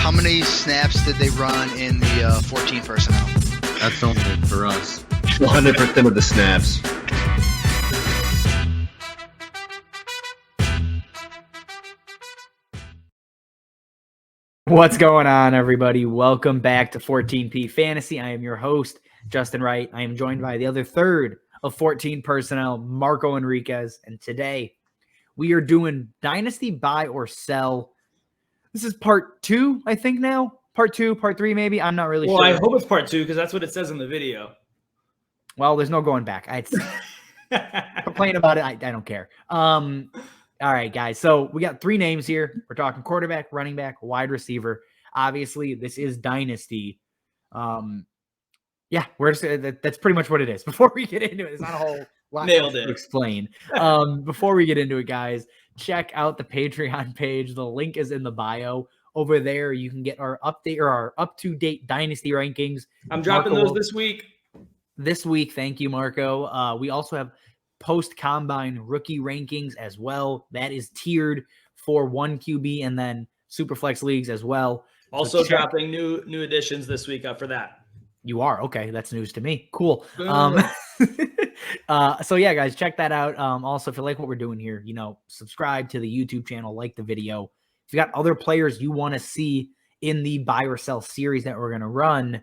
how many snaps did they run in the 14 personnel? That's only for us. 100% of the snaps. What's going on, everybody? Welcome back to 14P Fantasy. I am your host, Justin Wright. I am joined by the other third of 14 personnel, Marco Enriquez. And today we are doing Dynasty Buy or Sell. This is part 2, I think now. Part 2, part 3 maybe. I'm not really sure. Well, I hope it's part 2 because that's what it says in the video. Well, there's no going back. I complain about it. I don't care. All right, guys. So we got 3 names here. We're talking quarterback, running back, wide receiver. Obviously, this is Dynasty. Yeah, that's pretty much what it is. Before we get into it, it's not a whole lot to explain. Before we get into it, guys, check out the Patreon page. The link is in the bio. Over there, you can get our update or our up-to-date Dynasty rankings. I'm dropping those this week. This week, thank you, Marco. We also have post-combine rookie rankings as well. That is tiered for 1 QB and then Superflex leagues as well. Also dropping new additions this week for that. You are? Okay, that's news to me. Cool. So yeah, guys, check that out. Also, if you like what we're doing here, subscribe to the YouTube channel, like the video. If you got other players you want to see in the buy or sell series that we're going to run,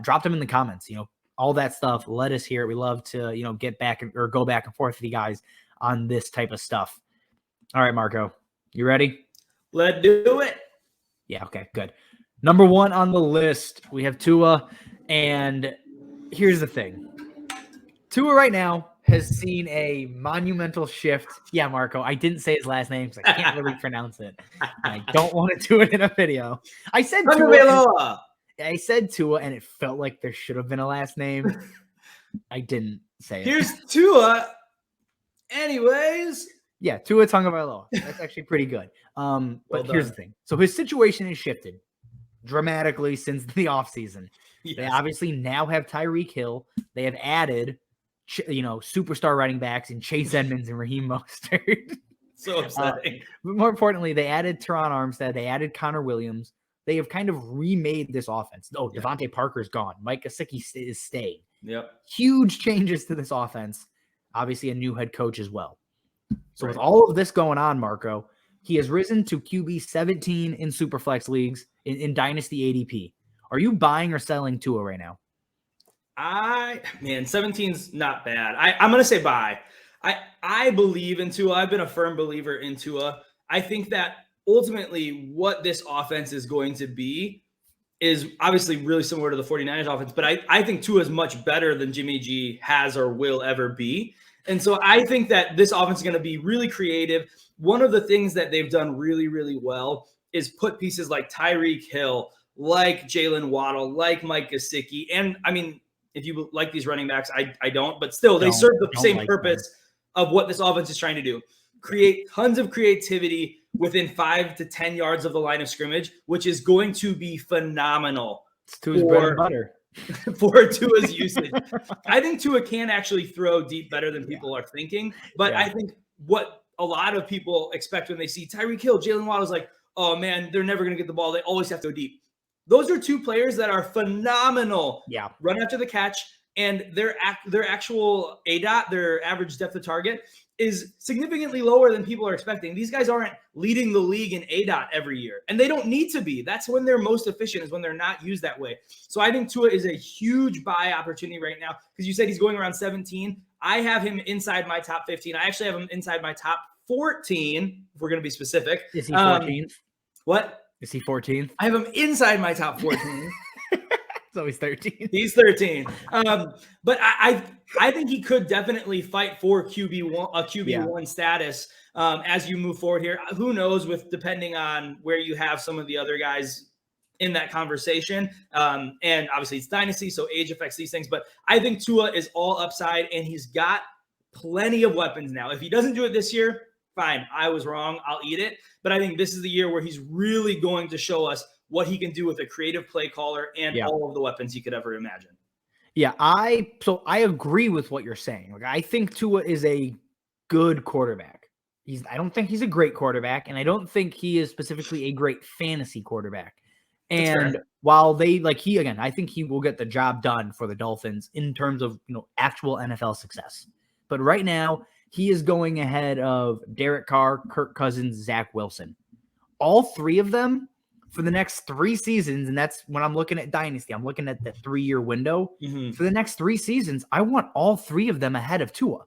drop them in the comments. All that stuff. Let us hear it. We love to, get back or go back and forth with you guys on this type of stuff. All right, Marco, you ready? Let's do it. Yeah. Okay, good. Number 1 on the list, we have Tua. And here's the thing. Tua right now has seen a monumental shift. Yeah, Marco, I didn't say his last name because I can't really pronounce it. I don't want to do it in a video. I said Tua. I said Tua, and it felt like there should have been a last name. I didn't say it. Here's Tua. Anyways. Yeah, Tua Tagovailoa. That's actually pretty good. But here's the thing. So his situation has shifted dramatically since the offseason. Yes. They obviously now have Tyreek Hill. They have added, superstar running backs in Chase Edmonds and Raheem Mostert. So upsetting. But more importantly, they added Teron Armstead. They added Connor Williams. They have kind of remade this offense. Oh, Devontae Parker's gone. Mike Gesicki is staying. Yep. Huge changes to this offense. Obviously, a new head coach as well. So with all of this going on, Marco, he has risen to QB 17 in Superflex leagues in Dynasty ADP. Are you buying or selling Tua right now? 17's not bad. I'm going to say buy. I believe in Tua. I've been a firm believer in Tua. I think that ultimately what this offense is going to be is obviously really similar to the 49ers offense, but I think Tua is much better than Jimmy G has or will ever be. And so I think that this offense is going to be really creative. One of the things that they've done really, really well is put pieces like Tyreek Hill, like Jalen Waddle, like Mike Gesicki. And I mean, if you like these running backs, I don't, but still they serve the same purpose of what this offense is trying to do. Create tons of creativity within 5 to 10 yards of the line of scrimmage, which is going to be phenomenal. It's Tua's bread and butter. For Tua's usage. I think Tua can actually throw deep better than people are thinking. But I think what a lot of people expect when they see Tyreek Hill, Jalen Waddle is like, oh man, they're never going to get the ball. They always have to go deep. Those are 2 players that are phenomenal. Yeah. Run after the catch, and their actual ADOT, their average depth of target, is significantly lower than people are expecting. These guys aren't leading the league in ADOT every year, and they don't need to be. That's when they're most efficient, is when they're not used that way. So I think Tua is a huge buy opportunity right now, because you said he's going around 17. I have him inside my top 15. I actually have him inside my top 14, if we're going to be specific. Is he 14th? What? Is he 14th? I have him inside my top 14. So he's 13. He's 13. But I think he could definitely fight for QB1 status as you move forward here. Who knows, depending on where you have some of the other guys in that conversation. And obviously it's Dynasty, so age affects these things. But I think Tua is all upside, and he's got plenty of weapons now. If he doesn't do it this year, fine. I was wrong. I'll eat it. But I think this is the year where he's really going to show us what he can do with a creative play caller and all of the weapons you could ever imagine. Yeah, I agree with what you're saying. Like, I think Tua is a good quarterback. I don't think he's a great quarterback, and I don't think he is specifically a great fantasy quarterback. And while they I think he will get the job done for the Dolphins in terms of, actual NFL success. But right now, he is going ahead of Derek Carr, Kirk Cousins, Zach Wilson. All three of them for the next 3 seasons, and that's when I'm looking at Dynasty. I'm looking at the 3-year window. For the next 3 seasons, I want all 3 of them ahead of Tua.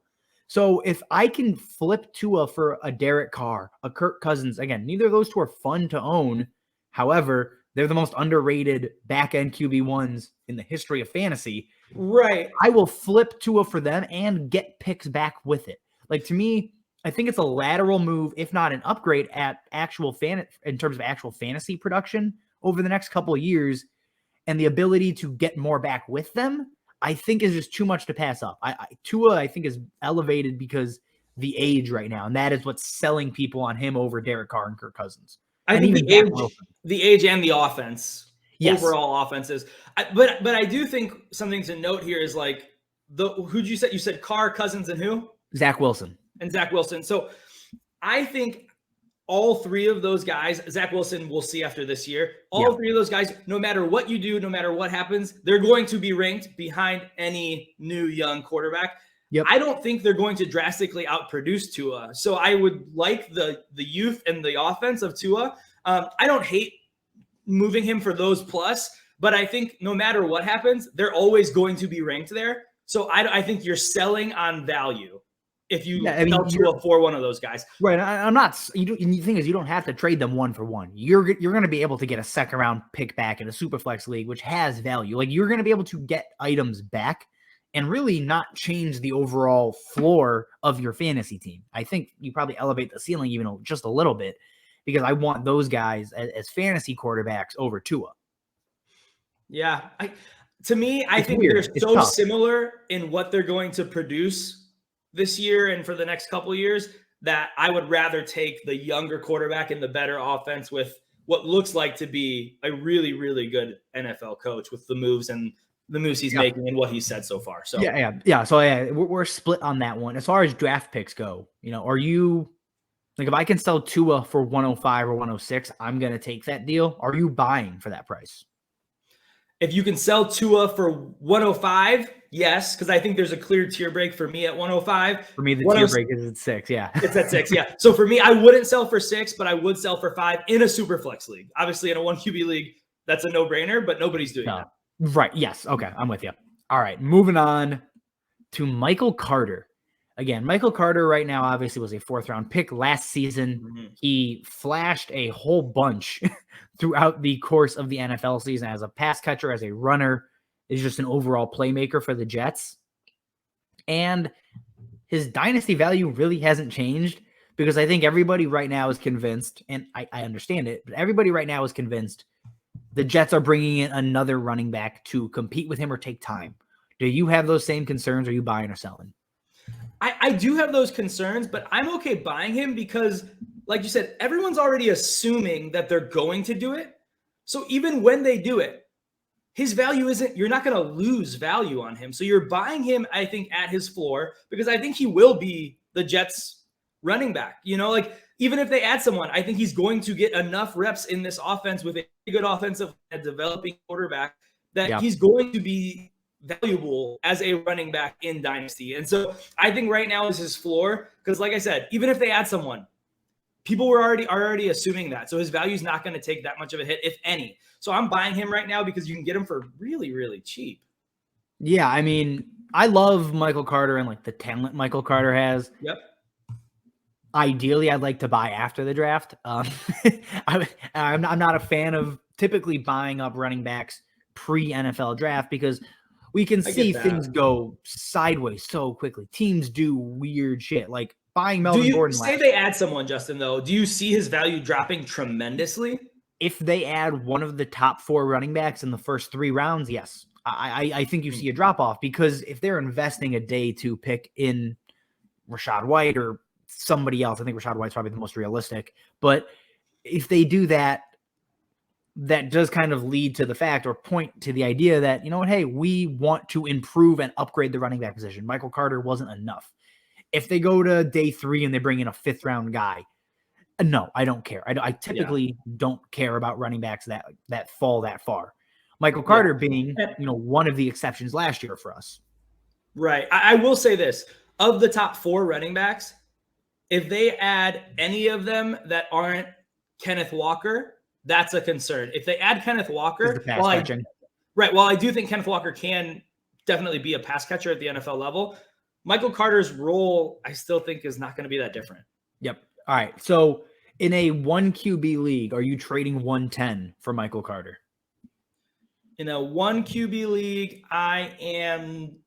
So if I can flip Tua for a Derek Carr, a Kirk Cousins, again, neither of those two are fun to own. However, they're the most underrated back-end QB1s in the history of fantasy. Right. I will flip Tua for them and get picks back with it. Like, to me, I think it's a lateral move, if not an upgrade at in terms of actual fantasy production over the next couple of years, and the ability to get more back with them, I think is just too much to pass up. Tua, I think, is elevated because the age right now, and that is what's selling people on him over Derek Carr and Kirk Cousins. I think the age and the offense, overall offenses. But I do think something to note here is like who'd you said? You said Carr, Cousins, and who? Zach Wilson. And Zach Wilson. So I think all 3 of those guys, Zach Wilson, we'll see after this year. All 3 of those guys, no matter what you do, no matter what happens, they're going to be ranked behind any new young quarterback. Yep. I don't think they're going to drastically outproduce Tua. So I would like the youth and the offense of Tua. I don't hate moving him for those plus, but I think no matter what happens, they're always going to be ranked there. So I think you're selling on value if you sell Tua for one of those guys. Right. I'm not. The thing is, you don't have to trade them 1 for 1. You're going to be able to get a second round pick back in a super flex league, which has value. Like, you're going to be able to get items back and really not change the overall floor of your fantasy team. I think you probably elevate the ceiling even just a little bit, because I want those guys as fantasy quarterbacks over Tua. Yeah. To me, I think weird. They're so similar in what they're going to produce this year and for the next couple of years that I would rather take the younger quarterback and the better offense with what looks like to be a really, really good NFL coach with the moves he's making and what he said so far. So yeah. So we're split on that one. As far as draft picks go, are you like, if I can sell Tua for 105 or 106, I'm going to take that deal. Are you buying for that price? If you can sell Tua for 105, yes, because I think there's a clear tier break for me at 105. For me, the tier break is at 6. Yeah, it's at 6. Yeah. So for me, I wouldn't sell for 6, but I would sell for 5 in a super flex league. Obviously, in a 1 QB league, that's a no-brainer, but nobody's doing that. Right. Yes. Okay. I'm with you. All right. Moving on to Michael Carter. Again, Michael Carter right now obviously was a 4th-round pick last season. Mm-hmm. He flashed a whole bunch throughout the course of the NFL season as a pass catcher, as a runner, is just an overall playmaker for the Jets. And his dynasty value really hasn't changed, because I think everybody right now is convinced, and I understand it, but everybody right now is convinced the Jets are bringing in another running back to compete with him or take time. Do you have those same concerns? Are you buying or selling? I do have those concerns, but I'm okay buying him because, like you said, everyone's already assuming that they're going to do it. So even when they do it, his value isn't, you're not going to lose value on him. So you're buying him, I think, at his floor, because I think he will be the Jets running back. Like, even if they add someone, I think he's going to get enough reps in this offense with a good offensive and developing quarterback that he's going to be valuable as a running back in Dynasty. And so I think right now is his floor, because like I said, even if they add someone, people are already assuming that. So his value is not going to take that much of a hit, if any. So I'm buying him right now because you can get him for really, really cheap. Yeah, I mean, I love Michael Carter and like the talent Michael Carter has. Yep. Ideally, I'd like to buy after the draft. I'm not a fan of typically buying up running backs pre-NFL draft, because we can see things go sideways so quickly. Teams do weird shit, like buying Melvin Gordon. Say they add someone, Justin, though. Do you see his value dropping tremendously? If they add one of the top 4 running backs in the first 3 rounds, yes. I think you see a drop-off, because if they're investing a day to pick in Rachaad White or somebody else, I think Rachaad White's probably the most realistic. But if they do that, that does kind of lead to the fact, or point to the idea that, hey, we want to improve and upgrade the running back position. Michael Carter wasn't enough. If they go to day 3 and they bring in a 5th-round guy, No, I don't care. I typically don't care about running backs that fall that far. Michael Carter being, one of the exceptions last year for us. Right. I will say this. Of the top 4 running backs, if they add any of them that aren't Kenneth Walker, that's a concern. If they add Kenneth Walker, while I do think Kenneth Walker can definitely be a pass catcher at the NFL level, Michael Carter's role, I still think, is not going to be that different. Yep. All right. So in a 1 QB league, are you trading 110 for Michael Carter? In a 1 QB league, I am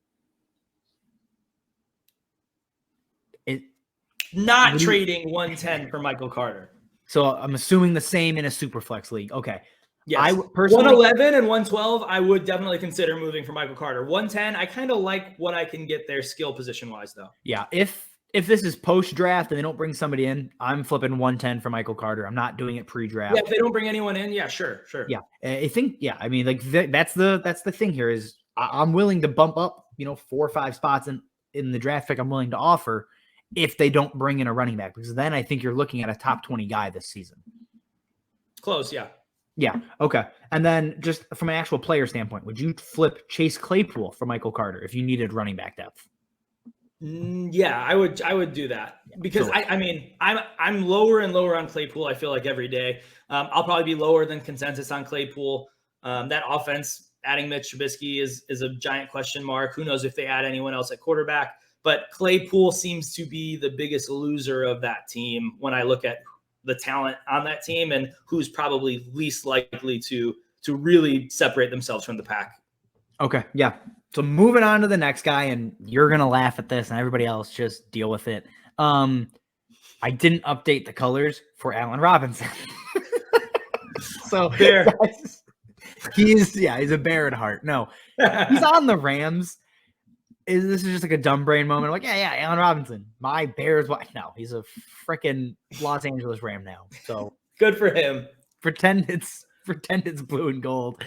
not trading 110 for Michael Carter. So I'm assuming the same in a super flex league. Okay. Yes. I personally 111 and 112, I would definitely consider moving for Michael Carter. 110, I kind of like what I can get there skill position wise, though. Yeah. If this is post draft and they don't bring somebody in, I'm flipping 110 for Michael Carter. I'm not doing it pre draft. Yeah. If they don't bring anyone in, yeah, sure. Yeah. I think, I mean, like that's the thing here is I'm willing to bump up, 4 or 5 spots in the draft pick I'm willing to offer if they don't bring in a running back, because then I think you're looking at a top 20 guy this season. Close. Yeah. Yeah. Okay. And then just from an actual player standpoint, would you flip Chase Claypool for Michael Carter if you needed running back depth? Yeah, I would do that because I'm lower and lower on Claypool. I feel like every day. I'll probably be lower than consensus on Claypool. That offense, adding Mitch Trubisky is a giant question mark. Who knows if they add anyone else at quarterback? But Claypool seems to be the biggest loser of that team when I look at the talent on that team and who's probably least likely to really separate themselves from the pack. Okay. Yeah. So moving on to the next guy, and you're going to laugh at this and everybody else just deal with it. I didn't update the colors for Allen Robinson. So there. He's a bear at heart. No, he's on the Rams. This is just like a dumb brain moment. I'm like, yeah, Allen Robinson, my Bears. No, he's a freaking Los Angeles Ram now. So good for him. Pretend it's blue and gold.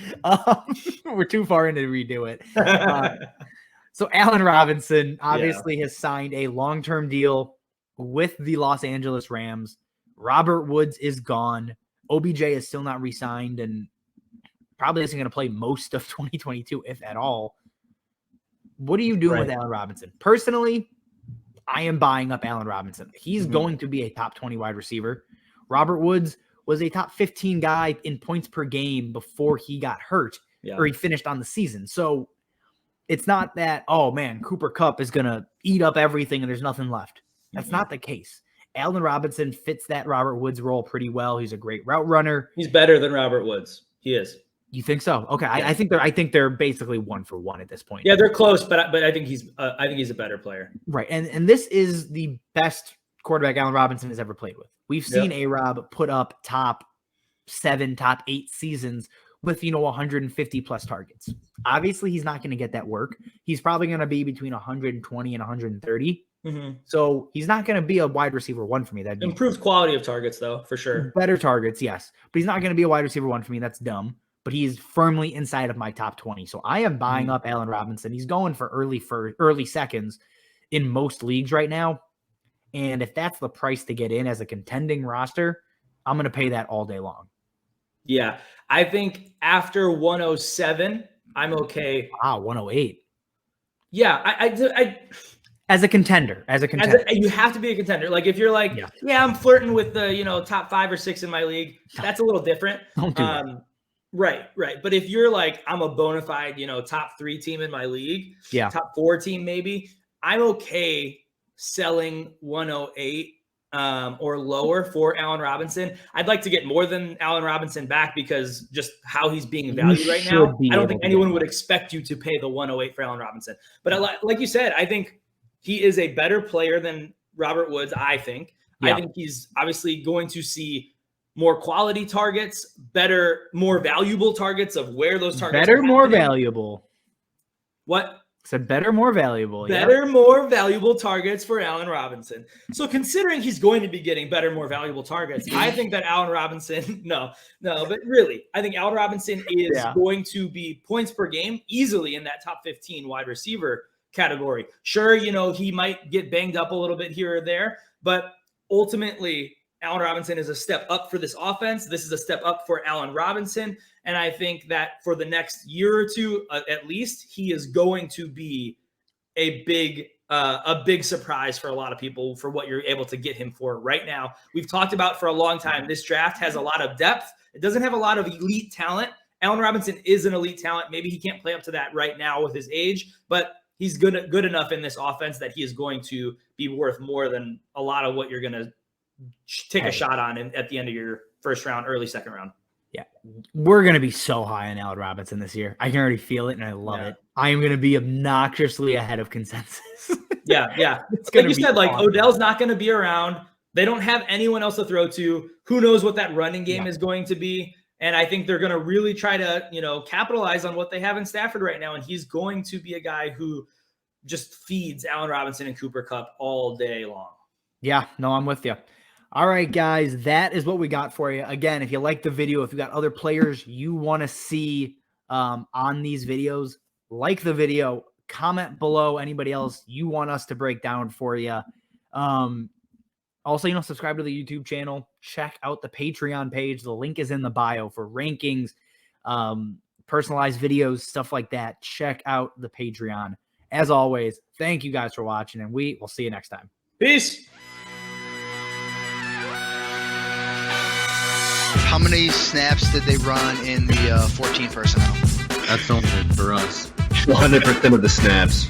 We're too far into to redo it. So Allen Robinson obviously has signed a long-term deal with the Los Angeles Rams. Robert Woods is gone. OBJ is still not re-signed and probably isn't going to play most of 2022, if at all. What are you doing with Allen Robinson? Personally, I am buying up Allen Robinson. He's going to be a top 20 wide receiver. Robert Woods was a top 15 guy in points per game before he got hurt or he finished on the season. So it's not that, oh man, Cooper Kupp is going to eat up everything and there's nothing left. That's not the case. Allen Robinson fits that Robert Woods role pretty well. He's a great route runner. He's better than Robert Woods. He is. You think so? Okay. Yeah. I think they're basically 1-for-1 at this point. Yeah, they're close, but I think he's a better player. Right. And this is the best quarterback Allen Robinson has ever played with. We've seen A-Rob put up top 7, top 8 seasons with 150 plus targets. Obviously, he's not going to get that work. He's probably going to be between 120 and 130. So he's not going to be a wide receiver 1 for me. That improved quality of targets, though, for sure. Better targets, yes, but he's not going to be a wide receiver 1 for me. That's dumb. But he's firmly inside of my top 20. So I am buying up Allen Robinson. He's going for early seconds in most leagues right now. And if that's the price to get in as a contending roster, I'm going to pay that all day long. Yeah. I think after 107, I'm okay. Wow, 108. Yeah. I as a contender. You have to be a contender. Like if you're like, I'm flirting with the, top 5 or 6 in my league, that's a little different. Don't do that. Right. But if you're like, I'm a bona fide, top 3 team in my league, top 4 team, maybe, I'm okay selling 108 or lower for Allen Robinson. I'd like to get more than Allen Robinson back because just how he's being valued right now. I don't think anyone would expect you to pay the 108 for Allen Robinson. But like you said, I think he is a better player than Robert Woods, I think. I think he's obviously going to see more quality targets, better, more valuable targets of where those targets are more valuable. What? Said better, more valuable. Better, more valuable targets for Allen Robinson. So considering he's going to be getting better, more valuable targets, I think that Allen Robinson, no, but really, I think Allen Robinson is going to be points per game easily in that top 15 wide receiver category. Sure, he might get banged up a little bit here or there, but ultimately, Allen Robinson is a step up for this offense. This is a step up for Allen Robinson. And I think that for the next year or two, at least, he is going to be a big surprise for a lot of people for what you're able to get him for right now. We've talked about for a long time, this draft has a lot of depth. It doesn't have a lot of elite talent. Allen Robinson is an elite talent. Maybe he can't play up to that right now with his age, but he's good enough in this offense that he is going to be worth more than a lot of what you're going to take a shot on at the end of your first round, early second round. Yeah, we're going to be so high on Allen Robinson this year. I can already feel it, and I love it. I am going to be obnoxiously ahead of consensus. Yeah. Like you said, like Odell's not going to be around. They don't have anyone else to throw to. Who knows what that running game is going to be? And I think they're going to really try to, capitalize on what they have in Stafford right now. And he's going to be a guy who just feeds Allen Robinson and Cooper Kupp all day long. Yeah, no, I'm with you. All right, guys, that is what we got for you. Again, if you like the video, if you got other players you want to see on these videos, like the video, comment below anybody else you want us to break down for you. Also, subscribe to the YouTube channel. Check out the Patreon page. The link is in the bio for rankings, personalized videos, stuff like that. Check out the Patreon. As always, thank you guys for watching, and we will see you next time. Peace. How many snaps did they run in the 14 personnel? That's only for us. 100% of the snaps.